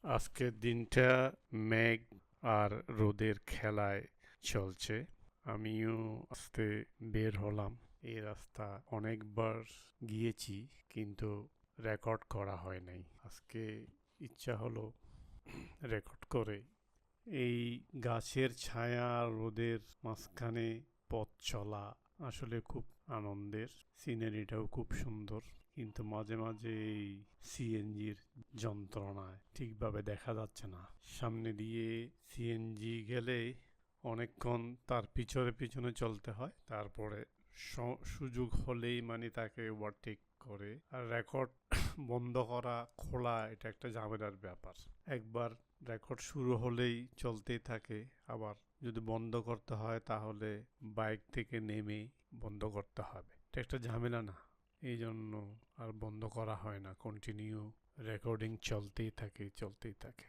আজকের দিনটা মেঘ আর রোদের খেলায় চলছে। আমিও আস্তে বের হলাম। এই রাস্তা অনেকবার গিয়েছি, কিন্তু রেকর্ড করা হয় নাই। আজকে ইচ্ছা হলো রেকর্ড করে। এই গাছের ছায়া আর রোদের মাঝখানে পথ চলা আসলে খুব আনন্দের। সিনারিটাও খুব সুন্দর, কিন্তু মাঝে মাঝে এই সিএনজির যন্ত্রণায় ঠিকভাবে দেখা যাচ্ছে না। সামনে দিয়ে সিএনজি গেলে অনেকক্ষণ তার পিছনে পিছনে চলতে হয়, তারপরে সুযোগ হলেই মানে তাকে ওভারটেক করে। আর রেকর্ড বন্ধ করা খোলা এটা একটা ঝামেলার ব্যাপার। একবার রেকর্ড শুরু হলেই চলতেই থাকে, আবার যদি বন্ধ করতে হয় তাহলে বাইক থেকে নেমে বন্ধ করতে হবে। এটা একটা ঝামেলা না? এই জন্য আর বন্ধ করা হয় না, কন্টিনিউ রেকর্ডিং চলতেই থাকে।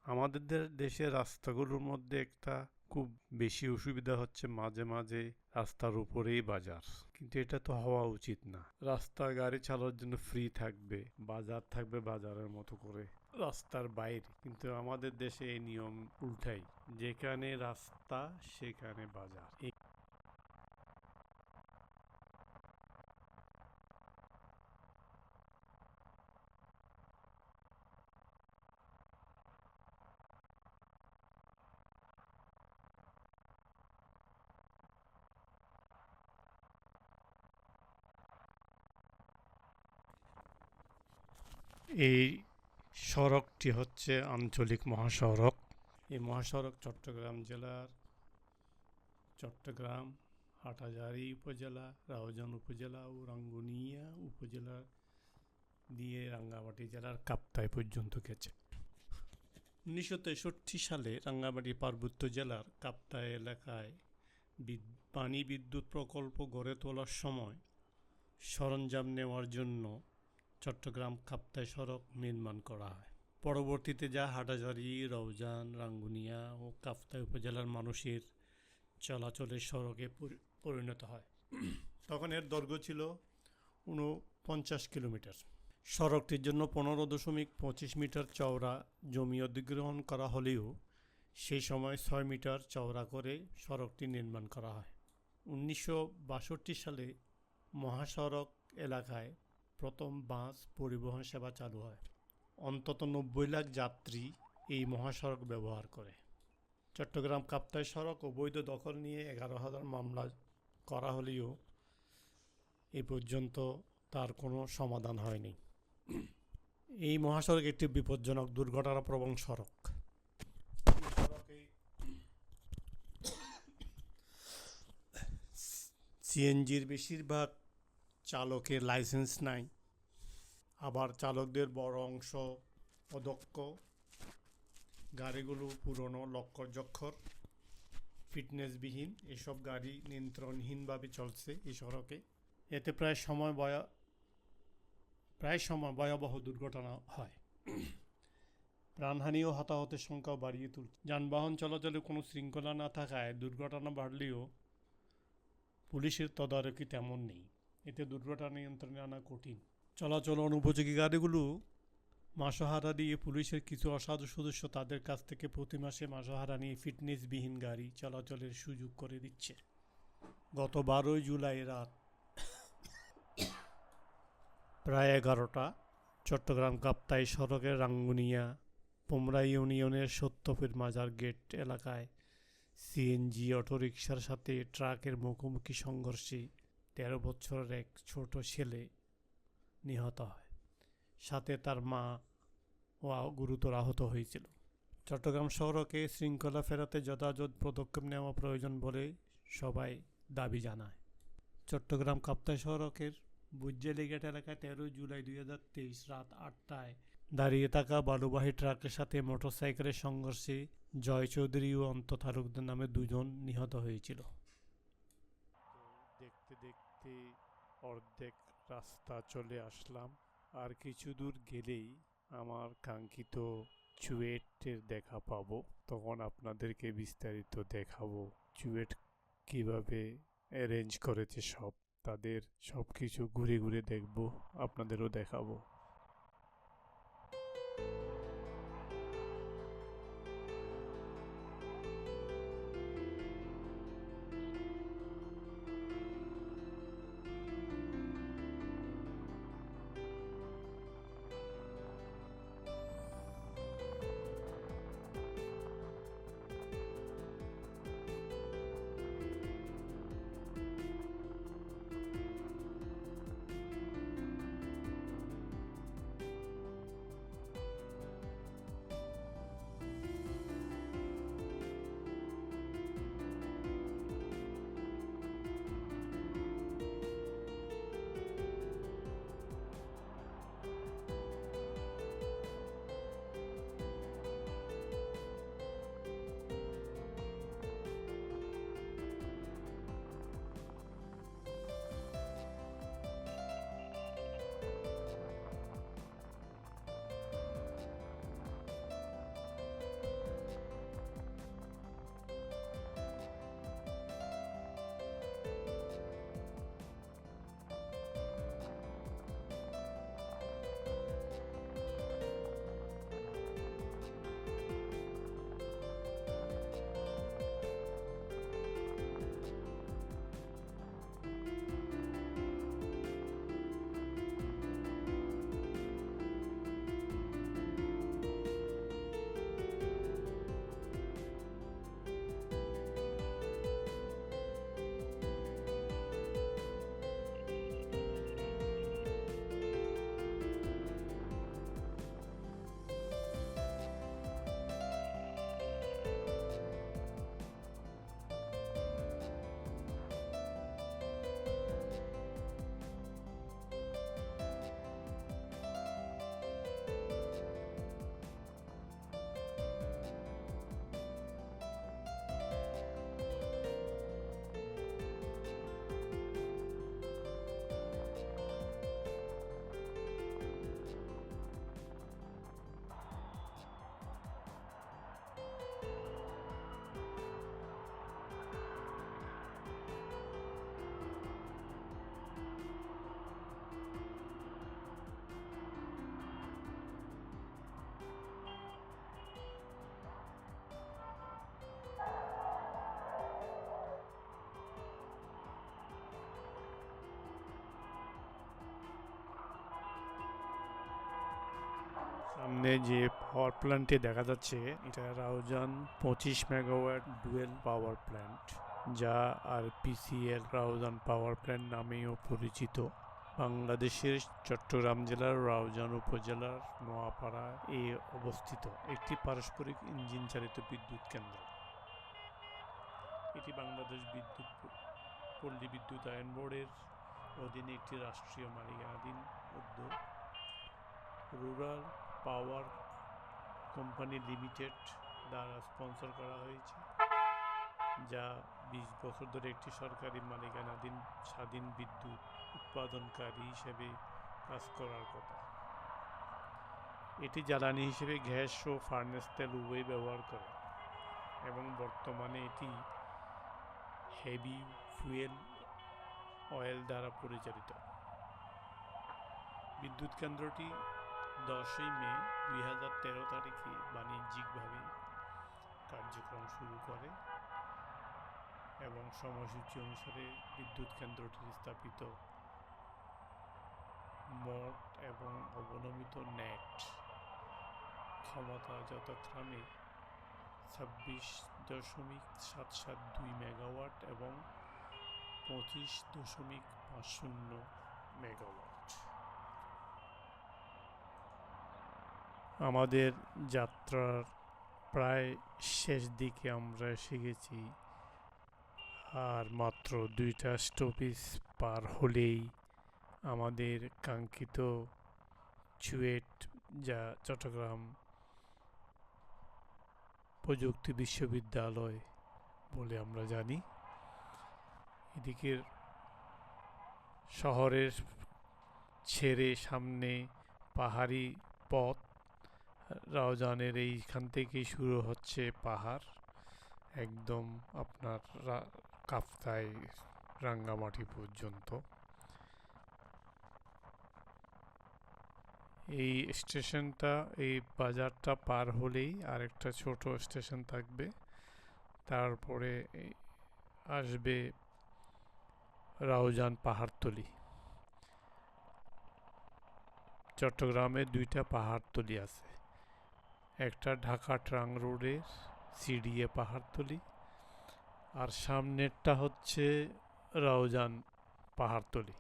আমাদের দেশের রাস্তাগুলোর মধ্যে একটা খুব বেশি অসুবিধা হচ্ছে, মাঝে মাঝে রাস্তার উপরেই বাজার, কিন্তু এটা তো হওয়া উচিত না। রাস্তা গাড়ি চালানোর জন্য ফ্রি থাকবে, বাজার থাকবে বাজারের মতো করে রাস্তার বাইরে। কিন্তু আমাদের দেশে এই নিয়ম উল্টাই, যেখানে রাস্তা সেখানে বাজার। এই সড়কটি হচ্ছে আঞ্চলিক মহাসড়ক। এই মহাসড়ক চট্টগ্রাম জেলার চট্টগ্রাম, হাটহাজারী উপজেলা, রাউজান উপজেলা ও রাঙ্গুনিয়া উপজেলা দিয়ে রাঙ্গামাটি জেলার কাপ্তাই পর্যন্ত গেছে। 1963 সালে রাঙ্গামাটি পার্বত্য জেলার কাপ্তাই এলাকায় পানি বিদ্যুৎ প্রকল্প গড়ে তোলার সময় সরঞ্জাম নেওয়ার জন্য চট্টগ্রাম কাপ্তাই সড়ক নির্মাণ করা হয়। পরবর্তীতে যা হাটহাজারী, রাউজান, রাঙ্গুনিয়া ও কাপ্তাই উপজেলার মানুষের চলাচলের সড়কে পরিণত হয়। তখন এর দৈর্ঘ্য ছিল 49 কিলোমিটার। সড়কটির জন্য 15.25 মিটার চওড়া জমি অধিগ্রহণ করা হলেও সেই সময় 6 মিটার চওড়া করে সড়কটি নির্মাণ করা হয়। 1962 সালে মহাসড়ক এলাকায় প্রথম বাস পরিবহন সেবা চালু হয়। অন্তত 90 লাখ যাত্রী এই মহাসড়ক ব্যবহার করে। চট্টগ্রাম কাপ্তাই সড়ক অবৈধ দখল নিয়ে 11,000 মামলা করা হলেও এ পর্যন্ত তার কোনো সমাধান হয়নি। এই মহাসড়ক একটি বিপজ্জনক দুর্ঘটনাপ্রবণ সড়ক। এই সড়কে সিএনজির বেশিরভাগ চালকের লাইসেন্স নাই, আবার চালকদের বড় অংশ অদক্ষ। গাড়িগুলো পুরনো, লক্কর-জক্কর, ফিটনেসবিহীন। এসব গাড়ি নিয়ন্ত্রণহীনভাবে চলছে এই সড়কে। এতে প্রায় সময় ভয়াবহ দুর্ঘটনা হয়। প্রাণহানি ও হতাহতের সংখ্যাও বাড়িয়ে তুলছে। যানবাহন চলাচলে কোনো শৃঙ্খলা না থাকায় দুর্ঘটনা বাড়লেও পুলিশের তদারকি তেমন নেই। এতে দুর্ঘটনা নিয়ন্ত্রণে আনা কঠিন। চলাচল অনুপযোগী গাড়িগুলো মাসোহারা দিয়ে পুলিশের কিছু অসাধু সদস্য তাদের কাছ থেকে প্রতি মাসে মাসোহারা নিয়ে ফিটনেসবিহীন গাড়ি চলাচলের সুযোগ করে দিচ্ছে। গত 12 জুলাই রাত প্রায় 11টা চট্টগ্রাম কাপ্তাই সড়কের রাঙ্গুনিয়া পোমরা ইউনিয়নের সত্যপীর মাজার গেট এলাকায় সিএনজি অটোরিকশার সাথে ট্রাকের মুখোমুখি সংঘর্ষে 13 বছরের এক ছোট ছেলে নিহত হয়। সাথে তার মা ও গুরুতর আহত হয়েছিল। চট্টগ্রাম শহরকে শৃঙ্খলা ফেরাতে যথাযথ পদক্ষেপ নেওয়া প্রয়োজন বলে সবাই দাবি জানায়। চট্টগ্রাম কাপ্তাই সড়কের বুজ্জেলিঘাট এলাকায় 13 জুলাই 2023 রাত 8টায় দাঁড়িয়ে থাকা বালুবাহী ট্রাকের সাথে মোটরসাইকেলের সংঘর্ষে জয় চৌধুরী ও অন্ত তালুকদার নামে 2 জন নিহত হয়েছিল। দেখতে দেখতে অর্ধেক রাস্তা চলে আসলাম। আর কিছু দূর গেলেই আমার কাঙ্ক্ষিত চুয়েটের দেখা পাবো। তখন আপনাদেরকে বিস্তারিত দেখাবো চুয়েট কিভাবে অ্যারেঞ্জ করেছে সব। তাদের সব কিছু ঘুরে ঘুরে দেখবো, আপনাদেরও দেখাবো। সামনে যে পাওয়ার প্ল্যান্টটি দেখা যাচ্ছে এটা Raozan 25 megawatt dual power plant, যা আরপিসিএল রাউজান পাওয়ার প্ল্যান্ট নামেও পরিচিত। বাংলাদেশের চট্টগ্রাম জেলার রাউজান উপজেলার নোয়াপাড়ায় অবস্থিত একটি পারস্পরিক ইঞ্জিন চালিত বিদ্যুৎ কেন্দ্র। এটি বাংলাদেশ পল্লী বিদ্যুতায়ন বোর্ডের অধীনে একটি রাষ্ট্রীয় মালিকানাধীন উদ্যোগ। রুরাল পাওয়ার কোম্পানি লিমিটেড দ্বারা স্পন্সর করা হয়েছে, যা 20 বছর ধরে একটি সরকারি মালিকানাধীন স্বাধীন বিদ্যুৎ উৎপাদনকারী হিসেবে কাজ করার কথা। এটি জ্বালানি হিসেবে গ্যাস ও ফার্নেস তেল উভয় ব্যবহার করে এবং বর্তমানে এটি হেভি ফুয়েল অয়েল দ্বারা পরিচালিত। বিদ্যুৎ কেন্দ্রটি 10ই মে 2013 তারিখে বাণিজ্যিকভাবে কার্যক্রম শুরু করে এবং সময়সূচি অনুসারে বিদ্যুৎ কেন্দ্রটির স্থাপিত মোট এবং অবনমিত নেট ক্ষমতা যথাক্রমে 26.772 মেগাওয়াট এবং 25.50 মেগাওয়াট। আমাদের যাত্রার প্রায় শেষ দিকে আমরা এসে গেছি, আর মাত্র 2টা স্টপেজ পার হলেই আমাদের কাঙ্ক্ষিত চুয়েট, যা চট্টগ্রাম প্রযুক্তি বিশ্ববিদ্যালয় বলে আমরা জানি। এদিকের শহরের ছেড়ে সামনে পাহাড়ি পথ। রাউজানের এইখান থেকেই শুরু হচ্ছে পাহাড়, একদম আপনার কাপ্তাই রাঙ্গামাটি পর্যন্ত। এই স্টেশনটা, এই বাজারটা পার হলেই আরেকটা ছোট স্টেশন থাকবে, তারপরে আসবে রাউজান পাহাড়তলি। চট্টগ্রামে 2টা পাহাড়তলি আছে, একটা ঢাকা ট্রাং রোডের সিডিএ পাহাড়তলি, আর সামনেরটা হচ্ছে রাউজান পাহাড়তলি।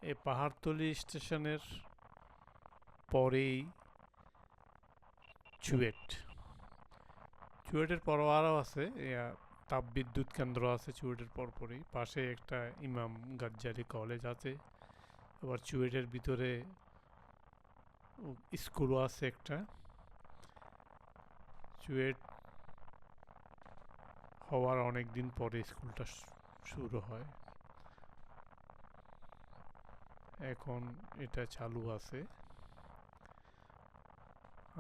এই পাহাড়তলি স্টেশনের পরেই চুয়েটের পর আরও আছে তাপবিদ্যুৎ কেন্দ্র আছে চুয়েটের পরপরই। পাশে একটা ইমাম গাজ্জালি কলেজ আছে, আবার চুয়েটের ভিতরে স্কুলও আছে একটা। চুয়েট হওয়ার অনেক দিন পরে স্কুলটা শুরু হয়, এখন এটা চালু আছে।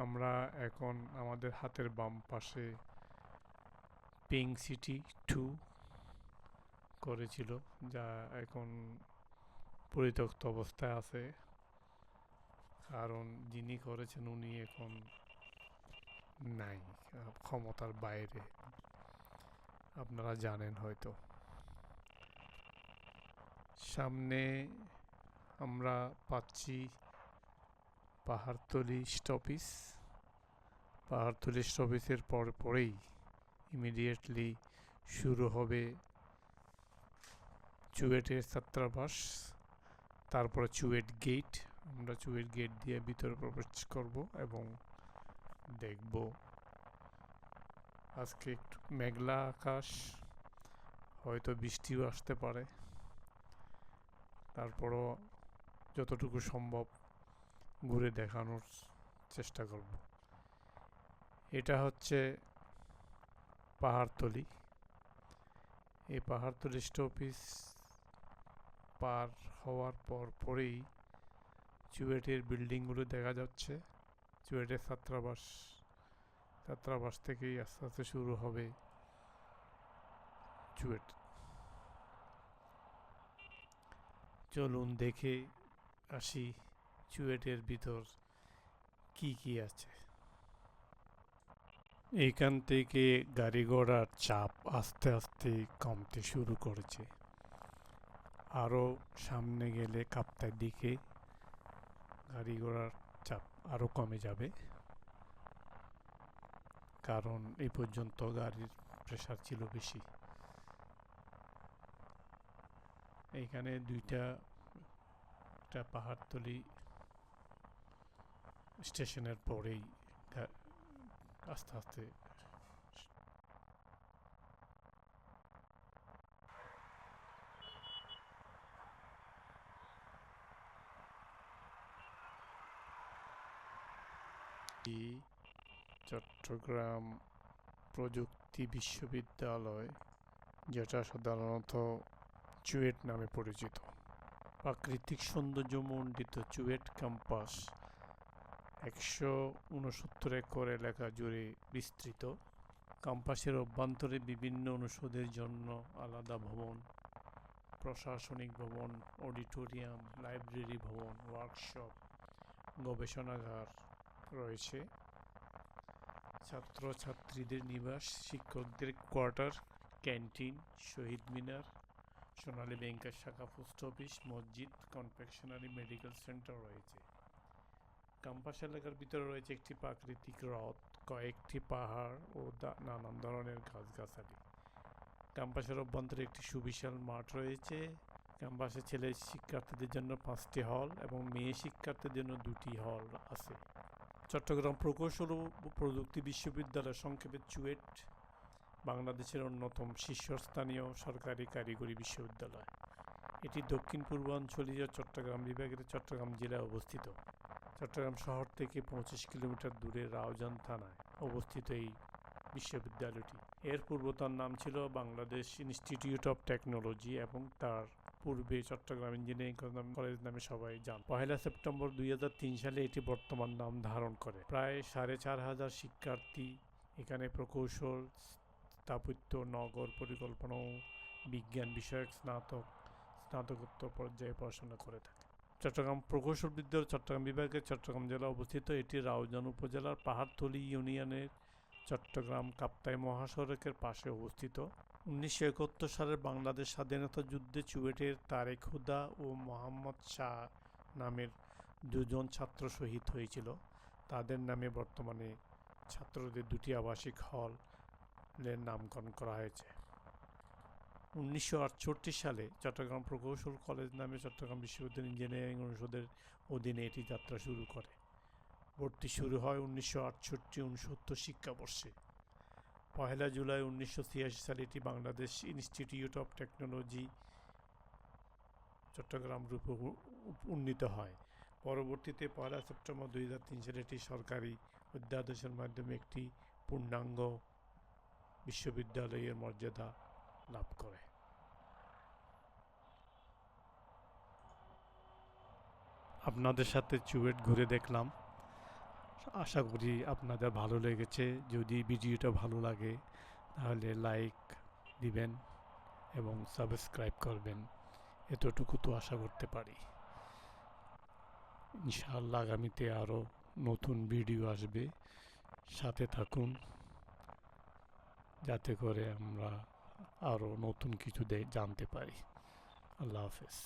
আমরা এখন আমাদের হাতের বাম পাশে পিঙ্ক সিটি 2 করেছিল, যা এখন পরিত্যক্ত অবস্থায় আছে, কারণ যিনি করেছেন উনি এখন নাই, ক্ষমতার বাইরে, আপনারা জানেন হয়তো। সামনে আমরা পাচ্ছি পাহাড়তলি স্টপেজ। পাহাড়তলি স্টপেজের পরেই ইমিডিয়েটলি শুরু হবে চুয়েটের ছাত্রাবাস, তারপরে চুয়েট গেট। আমরা চুয়েট গেট দিয়ে ভিতরে প্রবেশ করব এবং দেখব। আজকে একটু মেঘলা আকাশ, হয়তো বৃষ্টিও আসতে পারে, তারপরও যতটুকু সম্ভব ঘুরে দেখানোর চেষ্টা করব। এটা হচ্ছে পাহাড়তলি। এই পাহাড়তলি স্টপেজ পার হওয়ার পরেই চুয়েটের বিল্ডিংগুলো দেখা যাচ্ছে। চুয়েটের ছাত্রাবাস থেকেই আস্তে আস্তে শুরু হবে চুয়েট। চলুন দেখে আসি চুয়েটের ভিতর কি কি আছে। এইখান থেকে গাড়ি ঘোড়ার চাপ আস্তে আস্তে কমতে শুরু করেছে। আরও সামনে গেলে কাপ্তাইয়ের দিকে গাড়ি ঘোড়ার চাপ আরও কমে যাবে, কারণ এই পর্যন্ত গাড়ির প্রেসার ছিল বেশি। এইখানে একটা পাহাড়তলি স্টেশনের পরেই আস্তে আস্তে চট্টগ্রাম প্রযুক্তি বিশ্ববিদ্যালয়, যেটা সাধারণত চুয়েট নামে পরিচিত। প্রাকৃতিক সৌন্দর্যমণ্ডিত চুয়েট ক্যাম্পাস 169 একর এলাকা জুড়ে বিস্তৃত। ক্যাম্পাসের অভ্যন্তরে বিভিন্ন অনুষদের জন্য আলাদা ভবন, প্রশাসনিক ভবন, অডিটোরিয়াম, লাইব্রেরি ভবন, ওয়ার্কশপ, গবেষণাগার রয়েছে। ছাত্রছাত্রীদের নিবাস, শিক্ষকদের কোয়ার্টার, ক্যান্টিন, শহীদ মিনার, সোনালী ব্যাংকের শাখা, পোস্ট অফিস, মসজিদ, কনফেকশনারি, মেডিকেল সেন্টার রয়েছে। ক্যাম্পাস এলাকার ভিতরে রয়েছে একটি প্রাকৃতিক হ্রদ, কয়েকটি পাহাড় ও নানান ধরনের গাছগাছালি। ক্যাম্পাসের অভ্যন্তরে একটি সুবিশাল মাঠ রয়েছে। ক্যাম্পাসে ছেলে শিক্ষার্থীদের জন্য 5টি হল এবং মেয়ে শিক্ষার্থীদের জন্য 2টি হল আছে। চট্টগ্রাম প্রকৌশল ও প্রযুক্তি বিশ্ববিদ্যালয়, সংক্ষেপে চুয়েট, বাংলাদেশের অন্যতম শীর্ষস্থানীয় সরকারি কারিগরি বিশ্ববিদ্যালয়। এটি দক্ষিণ পূর্বাঞ্চলীয় চট্টগ্রাম বিভাগের চট্টগ্রাম জেলায় অবস্থিত। চট্টগ্রাম শহর থেকে 25 কিলোমিটার দূরে রাউজান থানায় অবস্থিত এই বিশ্ববিদ্যালয়টি। এর পূর্বতন নাম ছিল বাংলাদেশ ইনস্টিটিউট অফ টেকনোলজি এবং তার পূর্বে চট্টগ্রাম ইঞ্জিনিয়ারিং কলেজ নামে সবাই জান। 1 সেপ্টেম্বর 2003 সালে এটি বর্তমান নাম ধারণ করে। প্রায় 4500 শিক্ষার্থী এখানে প্রকৌশল, স্থাপত্য, নগর পরিকল্পনা ও বিজ্ঞান বিষয়ক স্নাতকোত্তর পর্যায়ে পড়াশোনা করে থাকে। চট্টগ্রাম প্রকৌশল বিদ্যালয় চট্টগ্রাম বিভাগের চট্টগ্রাম জেলা অবস্থিত। এটি রাউজান উপজেলার পাহাড়তলী ইউনিয়নের চট্টগ্রাম কাপ্তাই মহাসড়কের পাশে অবস্থিত। 1971 সালের বাংলাদেশ স্বাধীনতা যুদ্ধে চুয়েটের তারেক হুদা ও মোহাম্মদ শাহ নামের 2জন ছাত্র শহীদ হয়েছিল। তাদের নামে বর্তমানে ছাত্রদের 2টি আবাসিক হলের নামকরণ করা হয়েছে। 1968 সালে চট্টগ্রাম প্রকৌশল কলেজ নামে চট্টগ্রাম বিশ্ববিদ্যালয় ইঞ্জিনিয়ারিং অনুষদের অধীনে এটি যাত্রা শুরু করে। ভর্তি শুরু হয় 1968-69 শিক্ষাবর্ষে। 1 জুলাই 1986 সালে এটি Bangladesh Institute of Technology Chattogram রূপে উন্নীত হয়। পরবর্তীতে 1 সেপ্টেম্বর 2003 সালে এটি সরকারি অধ্যাদেশের মাধ্যমে একটি পূর্ণাঙ্গ বিশ্ববিদ্যালয়ের মর্যাদা লাভ করে। আপনাদের সাথে চুয়েট ঘুরে দেখলাম। আশা করি আপনাদের ভালো লেগেছে। যদি ভিডিওটা ভালো লাগে তাহলে লাইক দিবেন এবং সাবস্ক্রাইব করবেন, এতটুকু তো আশা করতে পারি। ইনশাআল্লাহ আগামীতে আরও নতুন ভিডিও আসবে, সাথে থাকুন যাতে করে আমরা আরও নতুন কিছু জানতে পারি। আল্লাহ হাফেজ।